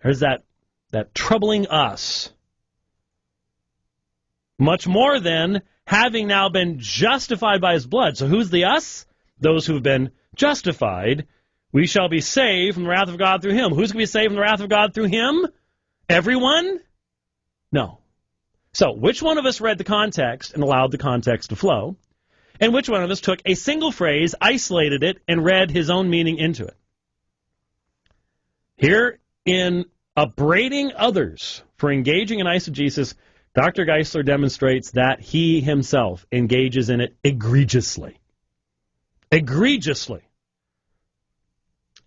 There's that troubling us. Much more than having now been justified by his blood. So who's the us? Those who have been justified. We shall be saved from the wrath of God through him. Who's going to be saved from the wrath of God through him? Everyone? No. So which one of us read the context and allowed the context to flow? And which one of us took a single phrase, isolated it, and read his own meaning into it? Here in upbraiding others for engaging in eisegesis, Dr. Geisler demonstrates that he himself engages in it egregiously. Egregiously.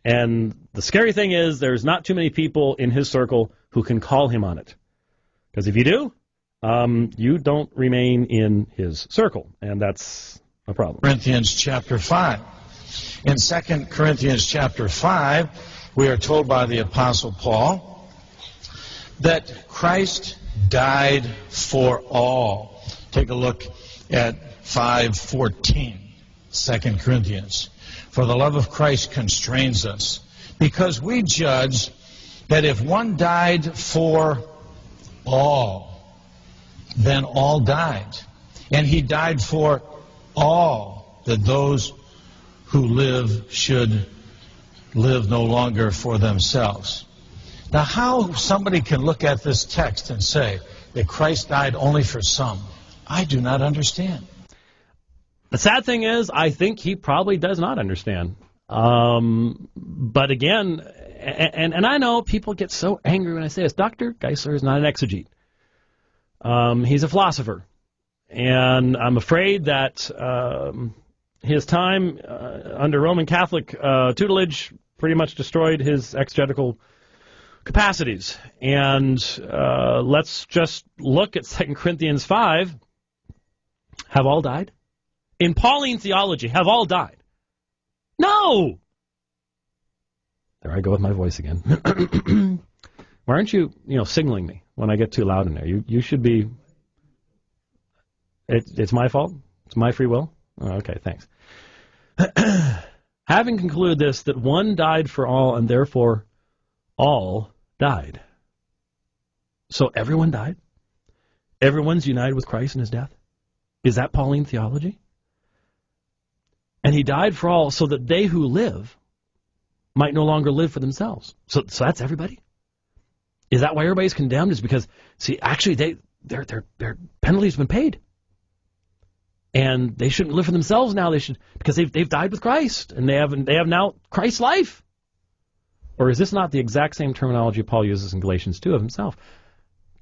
And the scary thing is there's not too many people in his circle who can call him on it. Because if you do, you don't remain in his circle, and that's a problem. Corinthians chapter 5. In 2 Corinthians chapter 5, we are told by the Apostle Paul that Christ died for all. Take a look at 5:14, 2 Corinthians. For the love of Christ constrains us, because we judge that if one died for all, then all died. And he died for all, that those who live should live no longer for themselves. Now, how somebody can look at this text and say that Christ died only for some, I do not understand. The sad thing is, I think he probably does not understand. But again, and I know people get so angry when I say this. Dr. Geisler is not an exegete. He's a philosopher. And I'm afraid that his time under Roman Catholic tutelage pretty much destroyed his exegetical capacities. And let's just look at 2 Corinthians 5. Have all died? In Pauline theology, have all died? No! There I go with my voice again. Why aren't you, signaling me when I get too loud in there? You should be... It's my fault? It's my free will? Oh, okay, thanks. Having concluded this, that one died for all, and therefore all died. So everyone died? Everyone's united with Christ in his death? Is that Pauline theology? And he died for all so that they who live might no longer live for themselves. So that's everybody? Is that why everybody's condemned? Is because, actually, their penalty's been paid. And they shouldn't live for themselves now. They should, because they've died with Christ, and they have now Christ's life. Or is this not the exact same terminology Paul uses in Galatians 2 of himself?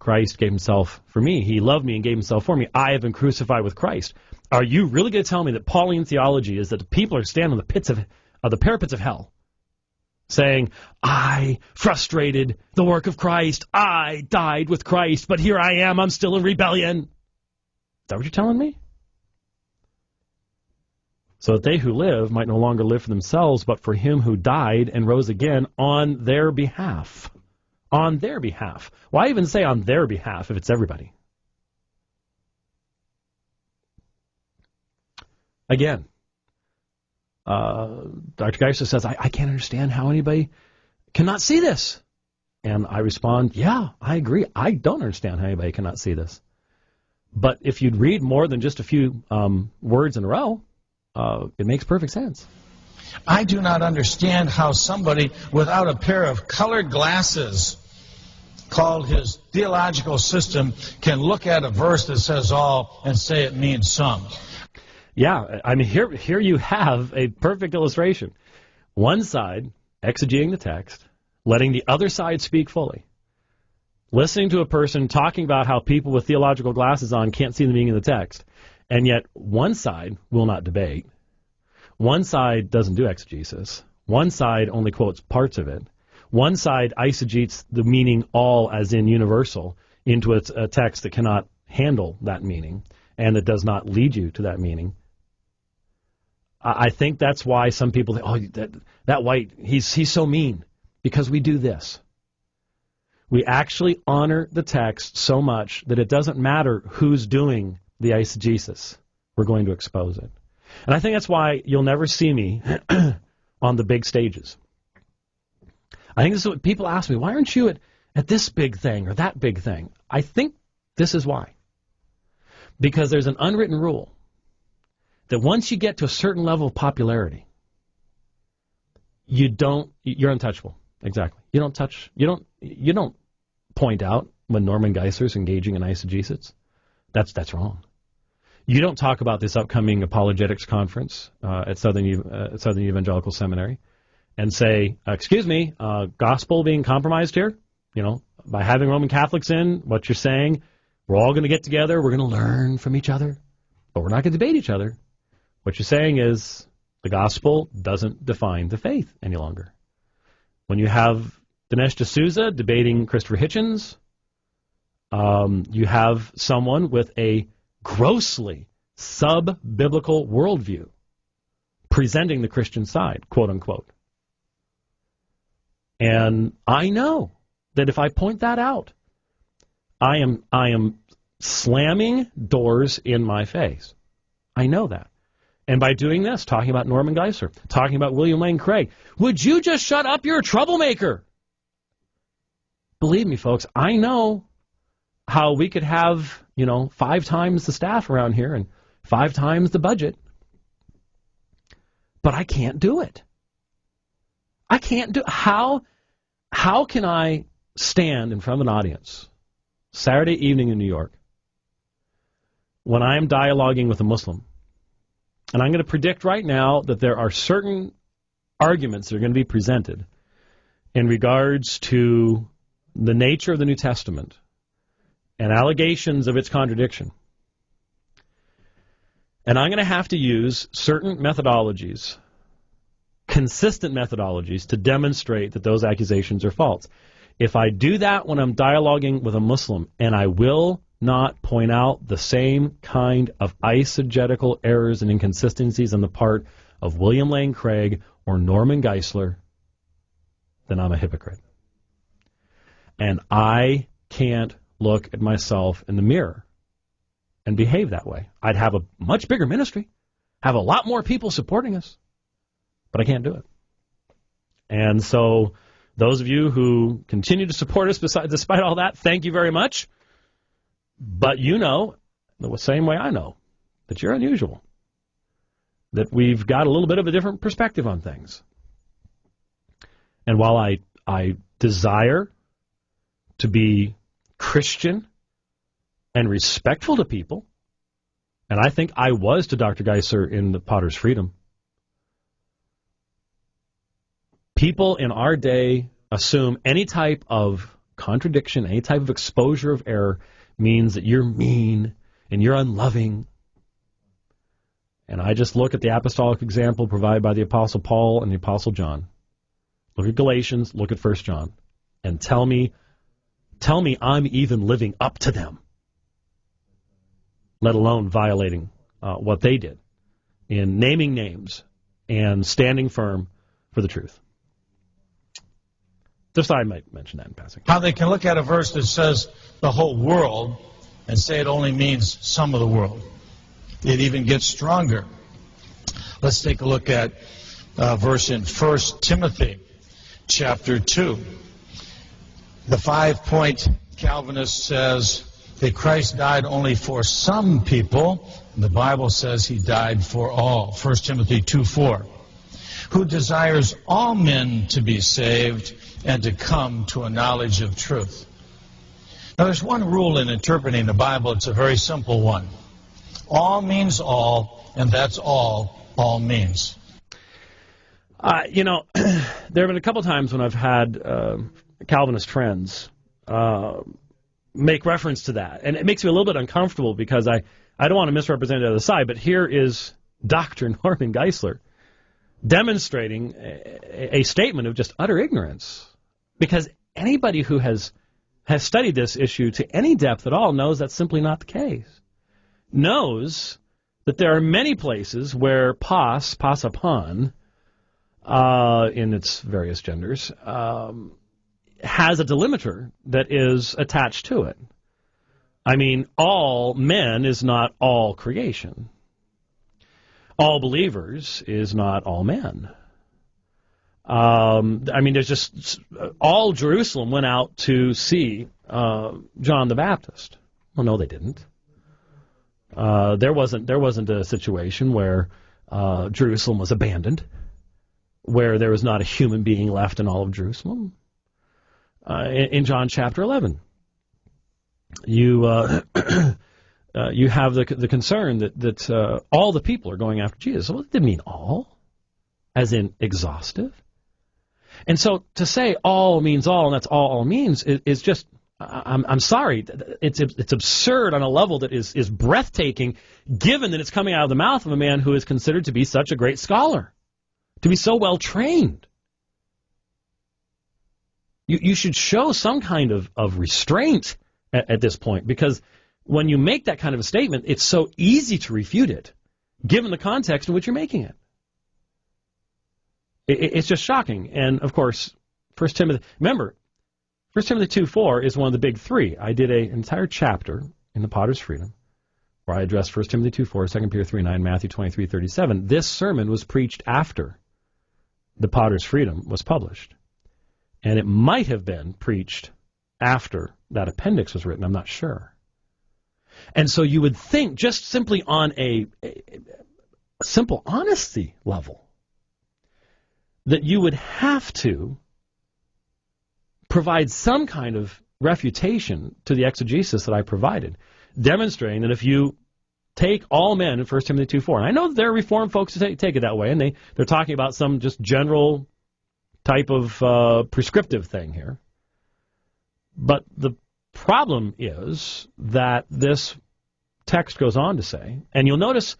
Christ gave himself for me. He loved me and gave himself for me. I have been crucified with Christ. Are you really going to tell me that Pauline theology is that the people are standing on the parapets of hell, saying, I frustrated the work of Christ. I died with Christ, but here I am. I'm still in rebellion. Is that what you're telling me? So that they who live might no longer live for themselves, but for him who died and rose again on their behalf. On their behalf. Why even say on their behalf if it's everybody? Again, Dr. Geisler says, I can't understand how anybody cannot see this. And I respond, yeah, I agree. I don't understand how anybody cannot see this. But if you'd read more than just a few words in a row, it makes perfect sense. I do not understand how somebody without a pair of colored glasses called his theological system can look at a verse that says all and say it means some. Yeah, I mean, here you have a perfect illustration. One side exegeting the text, letting the other side speak fully. Listening to a person talking about how people with theological glasses on can't see the meaning of the text. And yet one side will not debate. One side doesn't do exegesis. One side only quotes parts of it. One side eisegetes the meaning all as in universal into a text that cannot handle that meaning and that does not lead you to that meaning. I think that's why some people think, that white, he's so mean, because we do this. We actually honor the text so much that it doesn't matter who's doing the eisegesis. We're going to expose it. And I think that's why you'll never see me on the big stages. I think this is what people ask me, why aren't you at this big thing or that big thing? I think this is why. Because there's an unwritten rule that once you get to a certain level of popularity, you're untouchable. Exactly. You don't point out when Norman Geisler's engaging in eisegesis. That's wrong. You don't talk about this upcoming apologetics conference at Southern Evangelical Seminary and say, excuse me, gospel being compromised here, by having Roman Catholics in, what you're saying, we're all going to get together, we're going to learn from each other, but we're not going to debate each other. What you're saying is the gospel doesn't define the faith any longer. When you have Dinesh D'Souza debating Christopher Hitchens, you have someone with a grossly sub-biblical worldview presenting the Christian side, quote unquote. And I know that if I point that out, I am slamming doors in my face. I know that. And by doing this, talking about Norman Geisler, talking about William Lane Craig, would you just shut up? You're a troublemaker. Believe me, folks, I know how we could have, 5 times the staff around here and 5 times the budget. But I can't do it. I can't do How can I stand in front of an audience Saturday evening in New York when I am dialoguing with a Muslim? And I'm going to predict right now that there are certain arguments that are going to be presented in regards to the nature of the New Testament and allegations of its contradiction. And I'm going to have to use certain methodologies, consistent methodologies, to demonstrate that those accusations are false. If I do that when I'm dialoguing with a Muslim, and I will not point out the same kind of eisegetical errors and inconsistencies on the part of William Lane Craig or Norman Geisler, then I'm a hypocrite. And I can't look at myself in the mirror and behave that way. I'd have a much bigger ministry, have a lot more people supporting us, but I can't do it. And so those of you who continue to support us despite all that, thank you very much. But the same way I know, that you're unusual, that we've got a little bit of a different perspective on things. And while I desire to be Christian and respectful to people, and I think I was to Dr. Geisler in the Potter's Freedom, people in our day assume any type of contradiction, any type of exposure of error means that you're mean and you're unloving. And I just look at the apostolic example provided by the Apostle Paul and the Apostle John. Look at Galatians, look at 1 John, and tell me I'm even living up to them, let alone violating what they did in naming names and standing firm for the truth. Just thought I might mention that in passing. How they can look at a verse that says the whole world and say it only means some of the world. It even gets stronger. Let's take a look at a verse in 1 Timothy chapter 2. The 5-point Calvinist says that Christ died only for some people. The Bible says he died for all. 1 Timothy 2:4. Who desires all men to be saved and to come to a knowledge of truth. Now, there's one rule in interpreting the Bible. It's a very simple one. All means all, and that's all means. There have been a couple times when I've had Calvinist friends make reference to that. And it makes me a little bit uncomfortable because I don't want to misrepresent the other side, but here is Dr. Norman Geisler demonstrating a statement of just utter ignorance. Because anybody who has studied this issue to any depth at all knows that's simply not the case. Knows that there are many places where pas upon, in its various genders, has a delimiter that is attached to it. I mean, all men is not all creation. All believers is not all men. I mean, there's just all Jerusalem went out to see John the Baptist. Well, no, they didn't. There wasn't a situation where Jerusalem was abandoned, where there was not a human being left in all of Jerusalem. In John chapter 11, you you have the concern that all the people are going after Jesus. Well, it didn't mean all, as in exhaustive. And so to say all means all, and that's all means, is just, I'm sorry, it's absurd on a level that is breathtaking, given that it's coming out of the mouth of a man who is considered to be such a great scholar, to be so well trained. You should show some kind of restraint at this point, because when you make that kind of a statement, it's so easy to refute it, given the context in which you're making it. It's just shocking. And, of course, 1 Timothy 2:4 is one of the big three. I did an entire chapter in The Potter's Freedom where I addressed 1 Timothy 2:4, 2 Peter 3:9, Matthew 23:37. This sermon was preached after The Potter's Freedom was published. And it might have been preached after that appendix was written. I'm not sure. And so you would think, just simply on a simple honesty level, that you would have to provide some kind of refutation to the exegesis that I provided, demonstrating that if you take all men in 1 Timothy 2:4, and I know that there are Reformed folks who take it that way, and they're talking about some just general type of prescriptive thing here. But the problem is that this text goes on to say, and you'll notice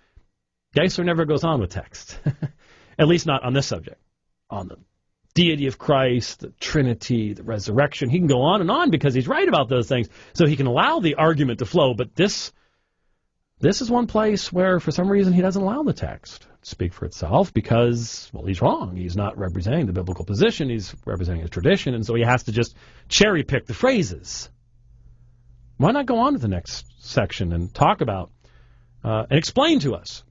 Geisler never goes on with text, at least not on this subject, on the deity of Christ, the Trinity, the resurrection. He can go on and on because he's right about those things, so he can allow the argument to flow. But this is one place where, for some reason, he doesn't allow the text to speak for itself because, well, he's wrong. He's not representing the biblical position. He's representing his tradition, and so he has to just cherry-pick the phrases. Why not go on to the next section and talk about and explain to us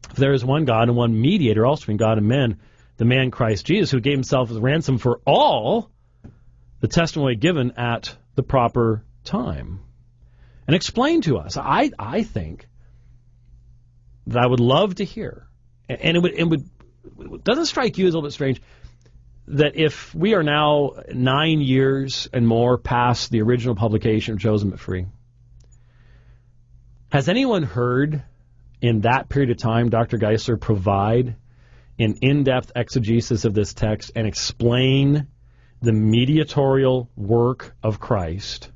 if there is one God and one mediator also between God and men, the man Christ Jesus, who gave himself as a ransom for all, the testimony given at the proper time. And explain to us. I think that I would love to hear, and it would doesn't strike you as a little bit strange that if we are now 9 years and more past the original publication of Chosen but Free, has anyone heard in that period of time Dr. Geisler provide an in-depth exegesis of this text and explain the mediatorial work of Christ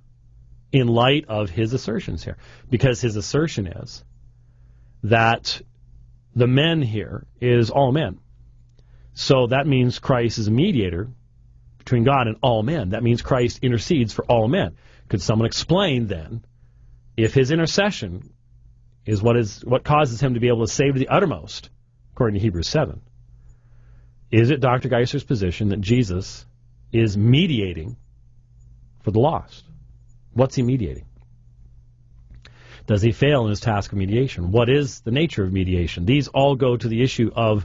in light of his assertions here? Because his assertion is that the men here is all men. So that means Christ is a mediator between God and all men. That means Christ intercedes for all men. Could someone explain then if his intercession is what causes him to be able to save to the uttermost, according to Hebrews 7? Is it Dr. Geisler's position that Jesus is mediating for the lost? What's he mediating? Does he fail in his task of mediation? What is the nature of mediation? These all go to the issue of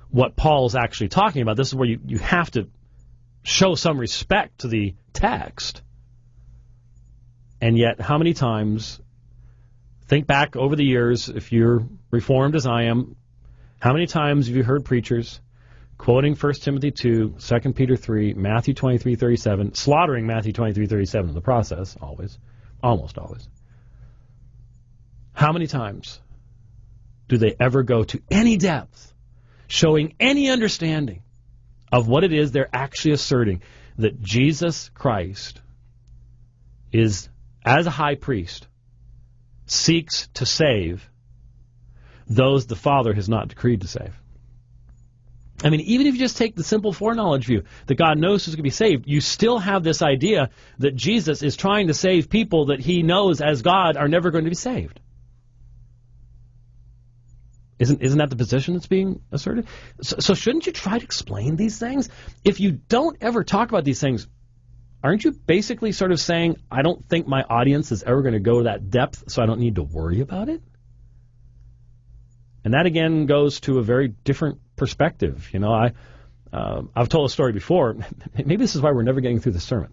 what Paul's actually talking about. This is where you have to show some respect to the text. And yet, how many times, think back over the years, if you're Reformed as I am, how many times have you heard preachers quoting 1 Timothy 2, 2 Peter 3, Matthew 23:37, slaughtering Matthew 23:37 in the process, always, almost always. How many times do they ever go to any depth, showing any understanding of what it is they're actually asserting, that Jesus Christ is, as a high priest, seeks to save those the Father has not decreed to save? I mean, even if you just take the simple foreknowledge view, that God knows who's going to be saved, you still have this idea that Jesus is trying to save people that he knows as God are never going to be saved. Isn't that the position that's being asserted? So shouldn't you try to explain these things? If you don't ever talk about these things, aren't you basically sort of saying, I don't think my audience is ever going to go to that depth, so I don't need to worry about it? And that, again, goes to a very different perspective. You know, I've told a story before. Maybe this is why we're never getting through the sermon.